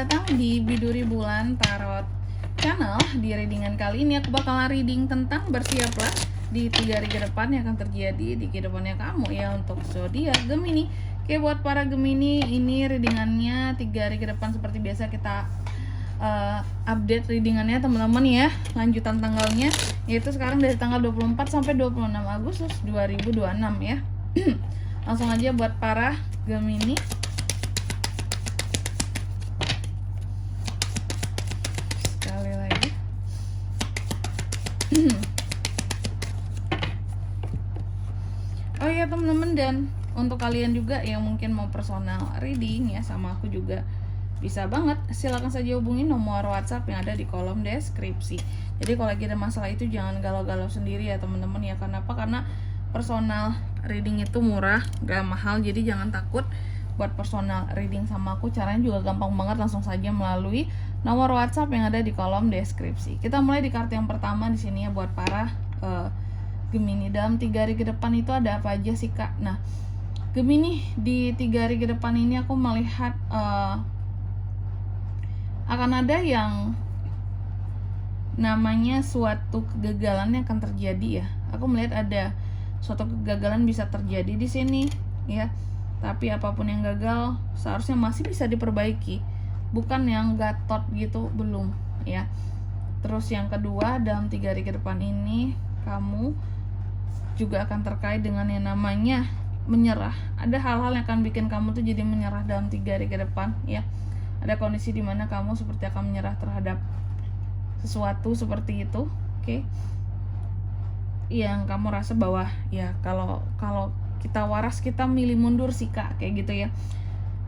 datang di Biduri Bulan Tarot Channel. Di readingan kali ini aku bakalan reading tentang bersiaplah di 3 hari ke depan yang akan terjadi di kehidupannya kamu ya untuk zodiak Gemini. Oke, buat para Gemini ini readingannya 3 hari ke depan seperti biasa kita update readingannya teman-teman ya. Lanjutan tanggalnya yaitu sekarang dari tanggal 24 sampai 26 Agustus 2026 ya. Langsung aja buat para Gemini. Sekali lagi. Oh iya teman-teman, dan untuk kalian juga yang mungkin mau personal reading ya sama aku juga bisa banget, silakan saja hubungi nomor WhatsApp yang ada di kolom deskripsi. Jadi kalau lagi ada masalah itu jangan galau-galau sendiri ya teman-teman ya. Kenapa? Karena personal reading itu murah, gak mahal. Jadi jangan takut buat personal reading sama aku. Caranya juga gampang banget, langsung saja melalui nomor WhatsApp yang ada di kolom deskripsi. Kita mulai di kartu yang pertama di sini ya buat para Gemini. Dalam 3 hari ke depan itu ada apa aja sih Kak? Nah, Gemini di 3 hari ke depan ini aku melihat akan ada yang namanya suatu kegagalan yang akan terjadi ya. Aku melihat ada suatu kegagalan bisa terjadi di sini ya. Tapi apapun yang gagal seharusnya masih bisa diperbaiki, bukan yang gatot gitu, belum ya. Terus yang kedua, dalam 3 hari ke depan ini kamu juga akan terkait dengan yang namanya menyerah. Ada hal-hal yang akan bikin kamu tuh jadi menyerah dalam 3 hari ke depan ya. Ada kondisi di mana kamu seperti akan menyerah terhadap sesuatu seperti itu, oke? Yang kamu rasa bahwa ya kalau kita waras kita milih mundur sih Kak, kayak gitu ya.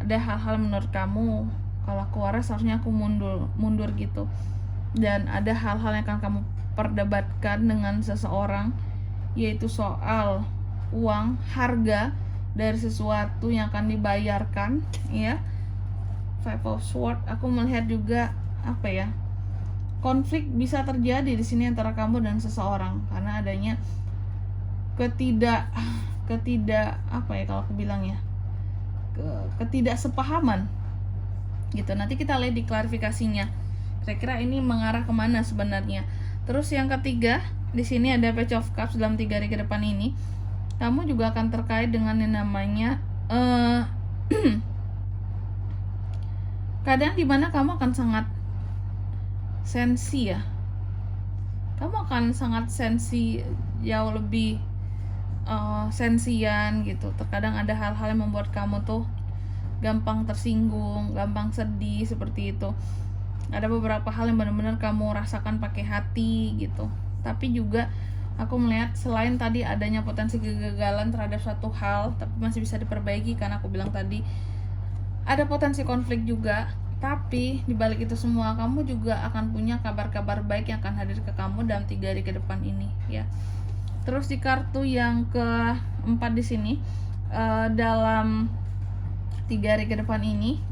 Ada hal-hal menurut kamu kalau aku waras harusnya aku mundur gitu. Dan ada hal-hal yang akan kamu perdebatkan dengan seseorang, yaitu soal uang, harga dari sesuatu yang akan dibayarkan ya. Five of Swords, aku melihat juga apa ya, konflik bisa terjadi di sini antara kamu dan seseorang karena adanya ketidak apa ya kalau aku bilang ya, ketidaksepahaman gitu. Nanti kita lihat di klarifikasinya kira-kira ini mengarah kemana sebenarnya. Terus yang ketiga di sini ada Page of Cups. Dalam 3 hari ke depan ini kamu juga akan terkait dengan yang namanya keadaan dimana kamu akan sangat sensi ya. Kamu akan sangat sensi, jauh lebih sensian gitu. Terkadang ada hal-hal yang membuat kamu tuh gampang tersinggung, gampang sedih seperti itu. Ada beberapa hal yang benar-benar kamu rasakan pakai hati gitu. Tapi juga aku melihat selain tadi adanya potensi kegagalan terhadap suatu hal, tapi masih bisa diperbaiki karena aku bilang tadi ada potensi konflik juga. Tapi dibalik itu semua kamu juga akan punya kabar-kabar baik yang akan hadir ke kamu dalam 3 hari ke depan ini ya. Terus di kartu yang keempat di sini dalam 3 hari ke depan ini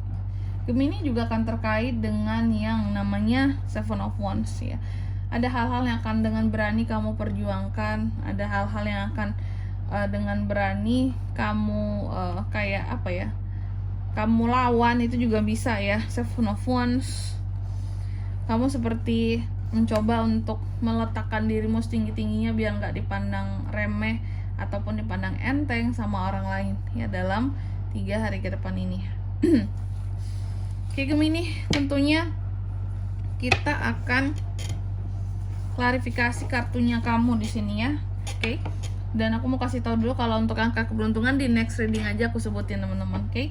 Gemini juga akan terkait dengan yang namanya Seven of Wands ya. Ada hal-hal yang akan dengan berani kamu perjuangkan, ada hal-hal yang akan dengan berani kamu kayak apa ya, kamu lawan, itu juga bisa ya. Seven of Wands, kamu seperti mencoba untuk meletakkan dirimu setinggi-tingginya biar nggak dipandang remeh ataupun dipandang enteng sama orang lain ya dalam 3 hari ke depan ini. Oke Gemini, tentunya kita akan klarifikasi kartunya kamu di sini ya. Oke. Dan aku mau kasih tahu dulu kalau untuk angka keberuntungan di next reading aja aku sebutin teman-teman. Oke.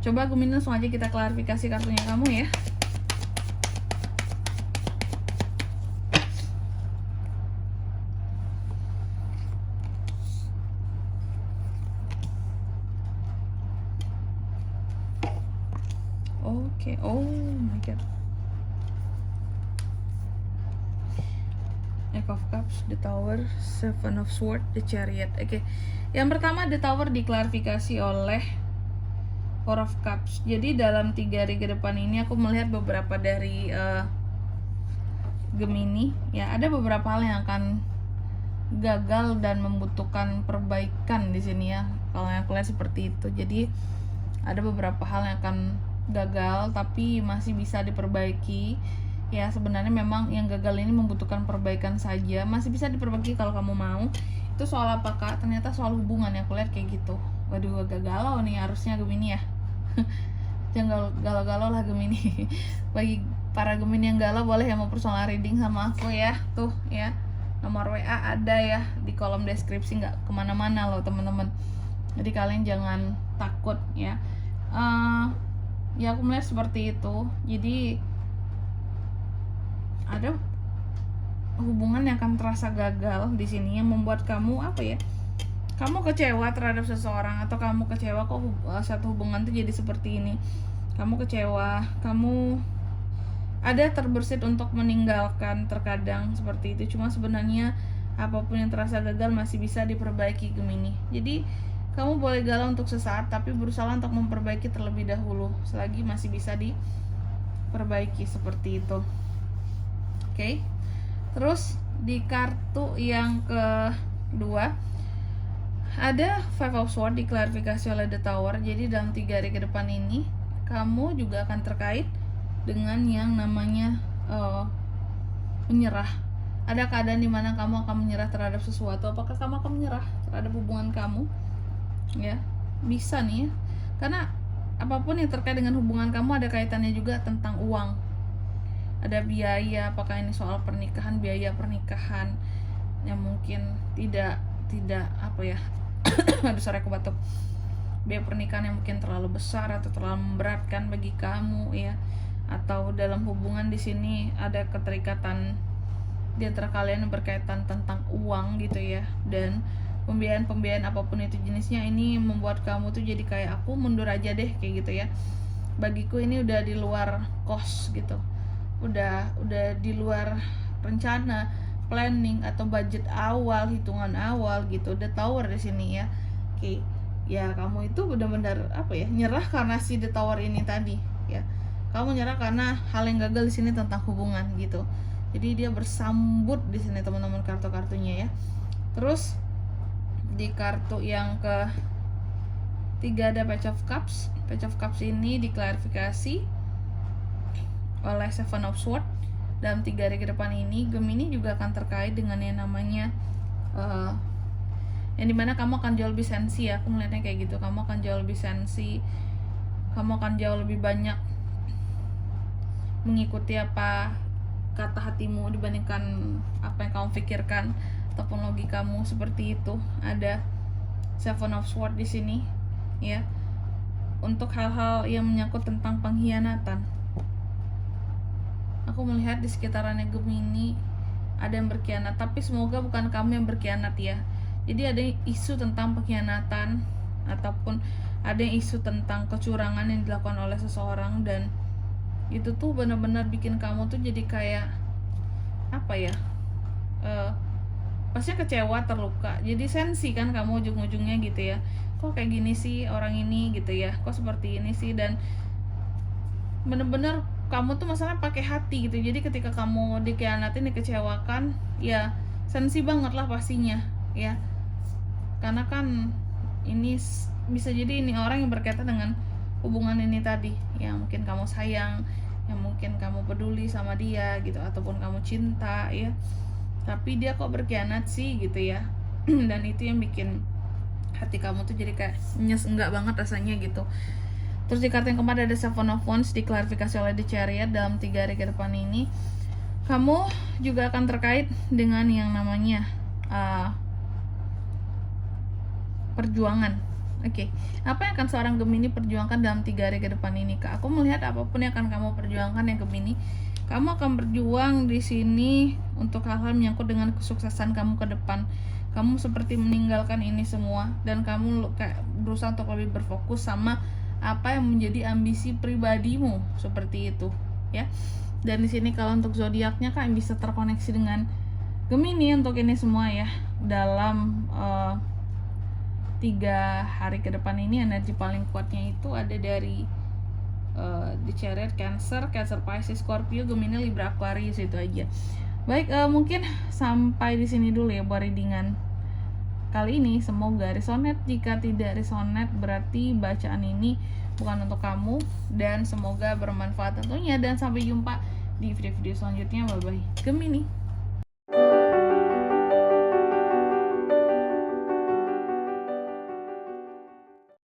Coba Gemini langsung aja kita klarifikasi kartunya kamu ya. Oke. Oh my god. Eight of Cups, The Tower, Seven of Swords, The Chariot. Oke. Yang pertama The Tower diklarifikasi oleh Four of Cups. Jadi dalam 3 hari ke depan ini aku melihat beberapa dari Gemini ya, ada beberapa hal yang akan gagal dan membutuhkan perbaikan di sini ya. Kalau yang aku lihat seperti itu. Jadi ada beberapa hal yang akan gagal tapi masih bisa diperbaiki. Ya sebenarnya memang yang gagal ini membutuhkan perbaikan saja, masih bisa diperbaiki kalau kamu mau. Itu soal apa Kak? Ternyata soal hubungan ya, aku lihat kayak gitu. Waduh, agak galau nih harusnya Gemini ya. Jangan galau-galau lah Gemini. Bagi para Gemini yang galau boleh ya mau personal reading sama aku ya. Tuh ya, nomor WA ada ya di kolom deskripsi, nggak kemana-mana loh teman-teman. Jadi kalian jangan takut ya. Ya aku melihat seperti itu. Jadi ada hubungan yang akan terasa gagal di sini yang membuat kamu apa ya? Kamu kecewa terhadap seseorang, atau kamu kecewa kok satu hubungan tuh jadi seperti ini. Kamu kecewa, kamu ada terbersit untuk meninggalkan terkadang seperti itu. Cuma sebenarnya apapun yang terasa gagal masih bisa diperbaiki Gemini. Jadi kamu boleh galau untuk sesaat, tapi berusaha untuk memperbaiki terlebih dahulu selagi masih bisa diperbaiki seperti itu. Oke. Terus di kartu yang kedua ada Five of Swords diklarifikasi oleh The Tower. Jadi dalam 3 hari ke depan ini kamu juga akan terkait dengan yang namanya menyerah. Ada keadaan dimana kamu akan menyerah terhadap sesuatu. Apakah kamu akan menyerah terhadap hubungan kamu? Ya, bisa nih ya. Karena apapun yang terkait dengan hubungan kamu ada kaitannya juga tentang uang. Ada biaya, apakah ini soal pernikahan, biaya pernikahan yang mungkin tidak apa ya. Aduh, sorry aku batuk. Biaya pernikahan yang mungkin terlalu besar atau terlalu memberatkan bagi kamu ya. Atau dalam hubungan di sini ada keterikatan di antara kalian yang berkaitan tentang uang gitu ya. Dan pembiayaan apapun itu jenisnya ini membuat kamu tuh jadi kayak aku mundur aja deh kayak gitu ya. Bagiku ini udah di luar cost gitu. Udah di luar rencana, planning atau budget awal, hitungan awal gitu. The Tower di sini ya. Oke. Ya kamu itu benar-benar apa ya? Nyerah karena si The Tower ini tadi ya. Kamu nyerah karena hal yang gagal di sini tentang hubungan gitu. Jadi dia bersambut di sini teman-teman kartu-kartunya ya. Terus di kartu yang ketiga ada Page of Cups. Page of Cups ini diklarifikasi oleh Seven of Swords. Dalam 3 hari ke depan ini Gemini juga akan terkait dengan yang namanya yang dimana kamu akan jauh lebih sensi ya. Aku melihatnya kayak gitu. Kamu akan jauh lebih sensi, kamu akan jauh lebih banyak mengikuti apa kata hatimu dibandingkan apa yang kamu pikirkan ataupun logikamu, seperti itu. Ada Seven of Swords di sini ya, untuk hal-hal yang menyangkut tentang pengkhianatan. Aku melihat di sekitarannya Gemini ada yang berkhianat, tapi semoga bukan kamu yang berkhianat ya. Jadi ada isu tentang pengkhianatan ataupun ada yang isu tentang kecurangan yang dilakukan oleh seseorang, dan itu tuh benar-benar bikin kamu tuh jadi kayak apa ya, pasti kecewa, terluka, jadi sensi kan kamu ujung-ujungnya gitu ya. Kok kayak gini sih orang ini gitu ya, kok seperti ini sih, dan bener-bener kamu tuh masalahnya pakai hati gitu. Jadi ketika kamu dikhianatin, dikecewakan, ya sensi banget lah pastinya ya. Karena kan ini bisa jadi ini orang yang berkaitan dengan hubungan ini tadi, yang mungkin kamu sayang, yang mungkin kamu peduli sama dia gitu, ataupun kamu cinta ya, tapi dia kok berkhianat sih gitu ya. Dan itu yang bikin hati kamu tuh jadi kayak enggak banget rasanya gitu. Terus di kartu yang kemarin ada Seven of Wands diklarifikasi oleh The Chariot. Dalam 3 hari ke depan ini kamu juga akan terkait dengan yang namanya perjuangan. Oke. Apa yang akan seorang Gemini perjuangkan dalam 3 hari ke depan ini Kak? Aku melihat apapun yang akan kamu perjuangkan yang Gemini, kamu akan berjuang di sini untuk hal-hal menyangkut dengan kesuksesan kamu ke depan. Kamu seperti meninggalkan ini semua dan kamu kayak berusaha untuk lebih berfokus sama apa yang menjadi ambisi pribadimu, seperti itu ya. Dan di sini kalau untuk zodiaknya Kak yang bisa terkoneksi dengan Gemini untuk ini semua ya, dalam 3 hari ke depan ini energi paling kuatnya itu ada dari The Chariot, Cancer, Pisces, Scorpio, Gemini, Libra, Aquarius, itu aja. Baik, mungkin sampai di sini dulu ya buat readingan kali ini. Semoga resonate. Jika tidak resonate berarti bacaan ini bukan untuk kamu. Dan semoga bermanfaat tentunya, dan sampai jumpa di video-video selanjutnya. Bye bye Gemini.